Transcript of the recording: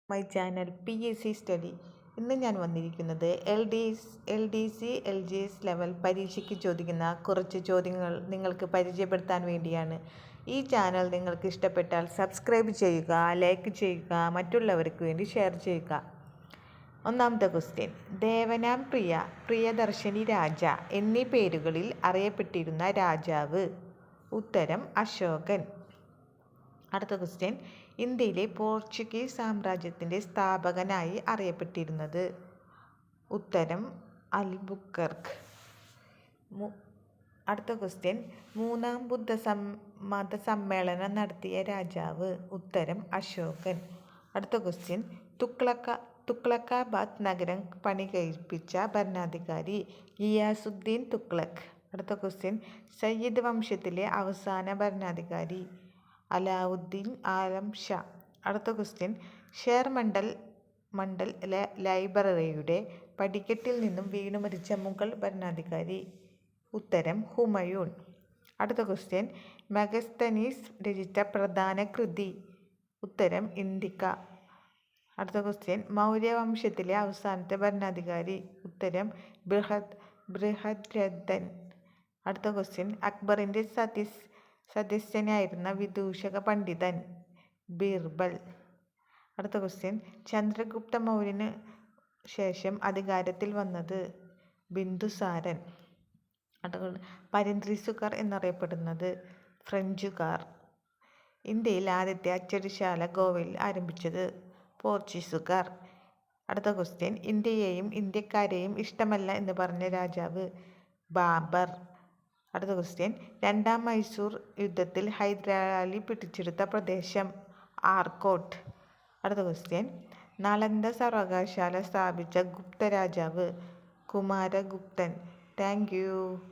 My channel PSC study. ഇന്ന് ഞാൻ വന്നിരിക്കുന്നത് LDC LGS ലെവൽ പരീക്ഷയ്ക്ക് ചോദിക്കുന്ന കുറച്ച് ചോദ്യങ്ങൾ നിങ്ങൾക്ക് പരിചയപ്പെടുത്താൻ വേണ്ടിയാണ്. ഈ ചാനൽ നിങ്ങൾക്ക് ഇഷ്ടപ്പെട്ടാൽ സബ്സ്ക്രൈബ് ചെയ്യുക, ലൈക്ക് ചെയ്യുക, മറ്റുള്ളവർക്ക് വേണ്ടി ഷെയർ ചെയ്യുക. ഒന്നാമത്തെ ക്വസ്റ്റ്യൻ: ദേവനാം പ്രിയ, പ്രിയദർശിനി രാജ എന്നീ പേരുകളിൽ അറിയപ്പെട്ടിരുന്ന രാജാവ്. ഉത്തരം അശോകൻ. അടുത്ത ക്വസ്റ്റ്യൻ: ഇന്ത്യയിലെ പോർച്ചുഗീസ് സാമ്രാജ്യത്തിൻ്റെ സ്ഥാപകനായി അറിയപ്പെട്ടിരുന്നത്. ഉത്തരം അൽബുക്കർക്ക്. അടുത്ത ക്വസ്റ്റ്യൻ: മൂന്നാം മതസമ്മേളനം നടത്തിയ രാജാവ്. ഉത്തരം അശോകൻ. അടുത്ത ക്വസ്റ്റ്യൻ: തുഗ്ലക്കാബാദ് നഗരം പണികഴിപ്പിച്ച ഭരണാധികാരി. ഗിയാസുദ്ദീൻ തുഗ്ലക്ക്. അടുത്ത ക്വസ്റ്റ്യൻ: സയ്യിദ് വംശത്തിലെ അവസാന ഭരണാധികാരി. അലാവുദ്ദീൻ ആലം ഷാ. അടുത്ത ക്വസ്റ്റ്യൻ: ഷേർ മണ്ഡൽ ലൈബ്രറിയുടെ പടിക്കെട്ടിൽ നിന്നും വീണു മരിച്ച മുഗൾ ഭരണാധികാരി. ഉത്തരം ഹുമയൂൺ. അടുത്ത ക്വസ്റ്റ്യൻ: മെഗസ്തനീസ് രചിച്ച പ്രധാന കൃതി. ഉത്തരം ഇന്ദിക്ക. അടുത്ത ക്വസ്റ്റ്യൻ: മൗര്യ വംശത്തിലെ അവസാനത്തെ ഭരണാധികാരി. ഉത്തരം ബൃഹദ്രഥൻ. അടുത്ത ക്വസ്റ്റ്യൻ: അക്ബറിൻ്റെ സദസ്യനായിരുന്ന വിദൂഷക പണ്ഡിതൻ. ബീർബൽ. അടുത്ത ക്വസ്റ്റ്യൻ: ചന്ദ്രഗുപ്ത മൗര്യനു ശേഷം അധികാരത്തിൽ വന്നത്. ബിന്ദുസാരൻ. പരിന്ത്രിസുകാർ എന്നറിയപ്പെടുന്നത് ഫ്രഞ്ചുകാർ. ഇന്ത്യയിൽ ആദ്യത്തെ അച്ചടിശാല ഗോവയിൽ ആരംഭിച്ചത് പോർച്ചുഗീസുകാർ. അടുത്ത ക്വസ്റ്റ്യൻ: ഇന്ത്യയെയും ഇന്ത്യക്കാരെയും ഇഷ്ടമല്ല എന്ന് പറഞ്ഞ രാജാവ്. ബാബർ. അടുത്ത ക്വസ്റ്റ്യൻ: രണ്ടാം മൈസൂർ യുദ്ധത്തിൽ ഹൈദരാലി പിടിച്ചെടുത്ത പ്രദേശം. ആർക്കോട്ട്. അടുത്ത ക്വസ്റ്റ്യൻ: നളന്ദ സർവകലാശാല സ്ഥാപിച്ച ഗുപ്ത രാജാവ്. കുമാരഗുപ്തൻ. Thank U.